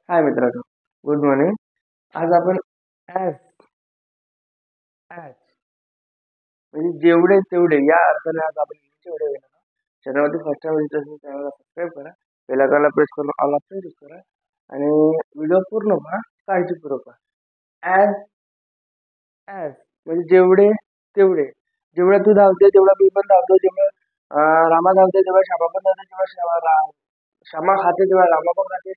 हाय मित्रांनो, good morning. आज आपण ॲज ॲज म्हणजे जेवढे तेवढे या अर्थाने आज आपण इंग्लिशचे व्हिडिओ घेणार आहोत. चॅनलवरती फर्स्ट टाइम विजिट असेल चॅनलला सबस्क्राईब करा, बेल आयकॉनला प्रेस करून ऑल ऑप्शन चूज करा आणि व्हिडिओ पूर्ण पहा, काळजीपूर्वक पहा. ॲज ॲज म्हणजे जेवढे तेवढे. जेवढं तू धावते तेवढा मी पण धावतो, जेवढं रामा धावते तेव्हा श्यामा पण धावते, जेव्हा श्यामा खाते तेव्हा रामा पण खाते.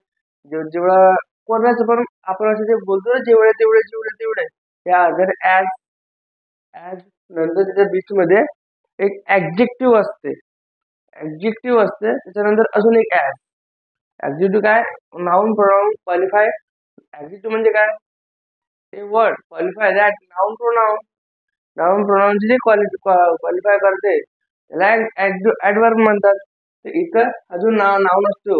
जेवढं कोणाचं पण आपण असं जे बोलतो ना, जेवढे तेवढे जेवढे तेवढे या जर ॲज ॲज नंतर त्याच्या बीच मध्ये एक ऍडजेक्टिव्ह असते. ऍडजेक्टिव्ह असते त्याच्यानंतर अजून एक ॲज. ऍडजेक्टिव्ह काय? Noun pronoun qualify. ऍडजेक्टिव्ह म्हणजे काय? ते word qualify that noun pronoun. Noun प्रोनाउनचे जे क्वालिफाय करते त्याला ऍडवर्ब म्हणतात. तर इथं अजून नाउन असतो,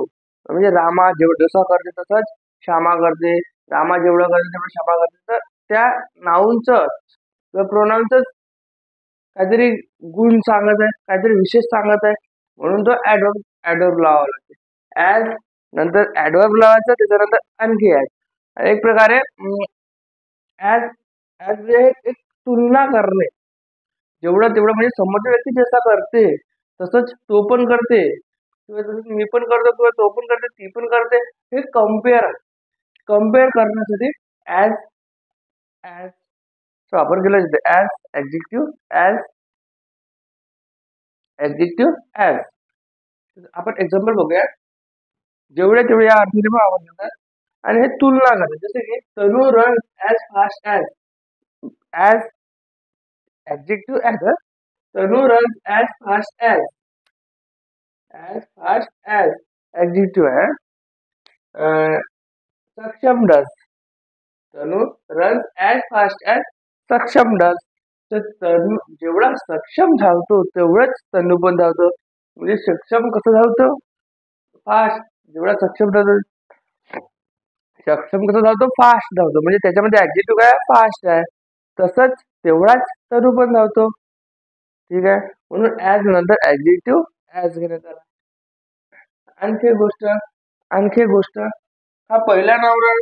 म्हणजे रामा जसा करते तसंच श्यामा करते, रामा जेवढं करते तेवढं श्यामा करते. तर त्या नाउनचं किंवा प्रोनाउनच काहीतरी गुण सांगत आहे, काहीतरी विशेष सांगत आहे, म्हणून तो ऍडवर्ब ऍडवर्ब लावावा लागते. ॲज नंतर ऍडवर्ब लावायचा, त्याच्यानंतर आणखी ॲज. एक प्रकारे ॲज ॲज एक तुलना करणे. जेवढं तेवढं म्हणजे समोरची व्यक्ती जसा करते तसंच तो पण करते, किंवा तसंच मी पण करतो, किंवा तो पण करते, ती पण करते. हे कम्पेअर कम्पेअर करण्यासाठी ॲज ॲज वापर केला जातो. As adjective, as adjective, as. आपण एक्झाम्पल बघूया. जेवढे तेवढे या अर्थाने पण आवडतात आणि हे तुलना करतात. जसे की Tanu run as fast as. As adjective as. Tanu run as fast as. As fast as adjective आहे. Saksham does. Tanu run as fast as Saksham does. तर तनू जेवढा सक्षम धावतो तेवढंच तनू पण धावतो. म्हणजे सक्षम कसं धावतो? फास्ट. जेवढा सक्षम धावतो, सक्षम कसं धावतो? फास्ट धावतो. म्हणजे त्याच्यामध्ये ऍडजेक्टिव्ह काय? फास्ट आहे. तसंच तेवढाच तनू पण धावतो. ठीक आहे, म्हणून ॲज नंतर ऍडजेक्टिव्ह ॲज घेण्यात आला. आणखी एक गोष्ट, हा पहिला नाउन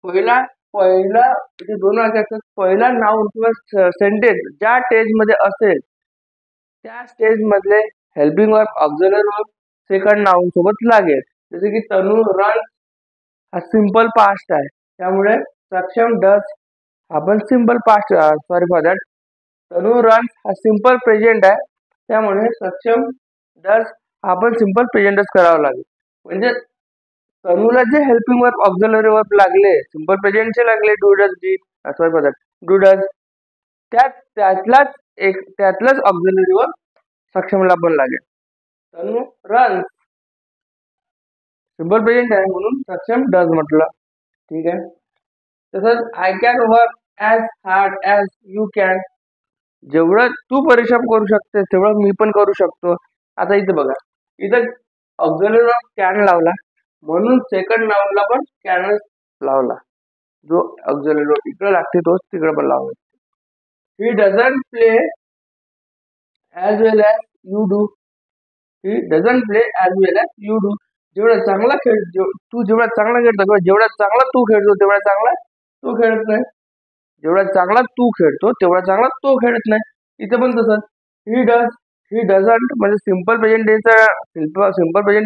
पहिला पहिला म्हणजे दोन वाक्य असतात. पहिला नाउन किंवा सेंटेन्स ज्या स्टेज मध्ये असेल त्या स्टेज मधले helping verb, auxiliary verb second noun सोबत लागेल. जसे की तनू रन हा सिंपल पास्ट आहे, त्यामुळे सक्षम डज हा पण simple past, sorry for that, Tanu run हा सिंपल प्रेझेंट आहे, त्यामुळे सक्षम डज हा पण सिंपल प्रेझेंटच करावा लागेल. म्हणजे तनूला जे हेल्पिंग वर्ब, ऑक्झिलरी वर्ब लागले, सिंपल प्रेझेंटचे लागले, do does D, sorry for that, do does, त्यातलाच ऑक्झिलरी वर्ब सक्षमला पण लागेल. तनू रन सिंपल प्रेझेंट आहे म्हणून सक्षम डज म्हटलं. ठीक आहे. तसंच I can work as hard as you can. जेवढं तू परिश्रम करू शकते तेवढं मी पण करू शकतो. आता इथे बघा, इथं ऑक्झिलरी वर्ब कॅन लावला म्हणून सेकंड नाउनला पण कॅनच लावला. जो ऑक्झिलरी वर्ब इकडे लागते तोच तिकडे पण लावला. ही doesn't play as well as you do. He doesn't play as well as you do. जेवढा चांगला तू जेवढा चांगला खेळतो, किंवा जेवढा चांगला तू खेळतो तेवढा चांगला तो खेळत नाही. जेवढा चांगला तू खेळतो तेवढा चांगला तो खेळत नाही. इथे पण तसंच. ही डज, ही डझंट म्हणजे सिंपल प्रेझेंट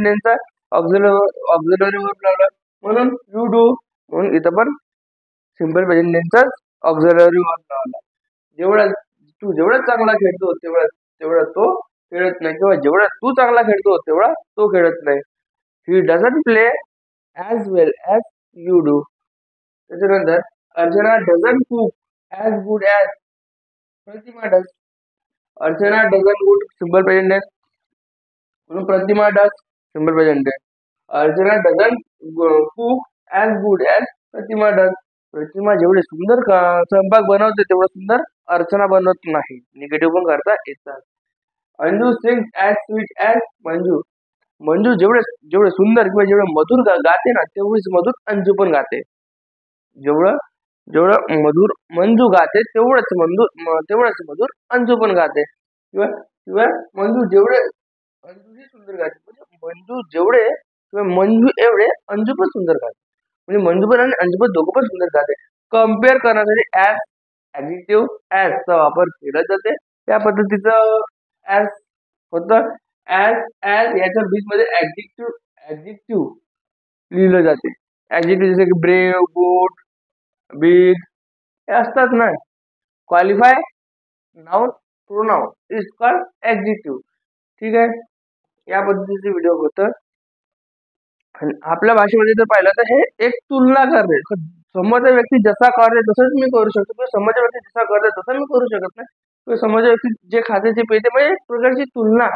टेन्सचा ऑक्झिलरी वर्ब लावला म्हणून यू डू, म्हणून इथं पण सिंपल प्रेझेंट टेन्सचाच ऑक्झिलरी वर्ब लावला. जेवढा चांगला खेळतो तेवढा तो खेळत नाही, किंवा जेवढा तू चांगला खेळतो तेवढा तो खेळत नाही. He doesn't play as well as you do. त्याच्यानंतर Archana doesn't cook as good as Pratima does. Archana doesn't good simple present tense म्हणून Pratima does simple present tense. Archana doesn't cook as good as Pratima does. Pratima जेवढे सुंदर स्वयंपाक बनवते तेवढं सुंदर अर्चना बनवत नाही. निगेटिव्ह पण करता येतात. Anju Singh as sweet as Manju. Manju जेवढे सुंदर किंवा जेवढे मधुर गाते ना तेवढीच मधुर अंजू पण गाते. जेवढं मधुर मंजू गाते तेवढंच मधुर अंजू पण गाते. किंवा किंवा मंजू ही सुंदर गाते, म्हणजे मंजू जेवढे किंवा मंजू एवढे अंजू पण सुंदर गाते. म्हणजे मंजू पण आणि अंजू पण दोघं पण सुंदर गाते. कम्पेअर करण्यासाठी ॲज ॲडिटिव्ह ॲजचा वापर केला जाते. त्या पद्धतीचं ॲज होतं. ॲज ॲज याच्या बीचमध्ये ॲडजेक्टिव्ह लिहिलं जाते. ॲडजेक्टिव्ह जसे की ब्रेव, गुड, बिग हे असतात ना. Qualify noun pronoun is called adjective. ठीक आहे. या पद्धतीचे व्हिडिओ होतं. आणि आपल्या भाषेमध्ये जर पाहिलं तर हे एक तुलना करणे. समोरचा व्यक्ती जसा करते तसंच मी करू शकतो किंवा समोरचा व्यक्ती जसा करते तसं मी करू शकत नाही किंवा समोरचा व्यक्ती जे खाते जे पिते म्हणजे एक प्रकारची तुलना.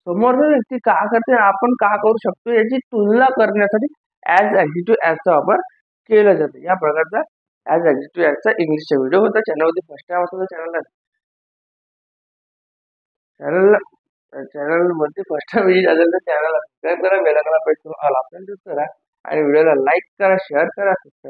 समोरचा व्यक्ती का करते आपण का करू शकतो याची तुलना करण्यासाठी ॲज ॲडजेक्टिव्ह ॲजचा वापर केला जातो. या प्रकारचा ॲज ॲडजेक्टिव्ह ॲजचा इंग्लिशचा व्हिडिओ होता. चॅनलवरती फर्स्ट टाइम असेल तर चॅनलला चॅनलवरती फर्स्ट टाइम विजिट असेल तर चॅनलला सबस्क्राईब करा, बेल आयकॉनला प्रेस करून ऑल ऑप्शन चूज करा आणि व्हिडिओला लाईक करा, शेअर करा, सबस्क्राईब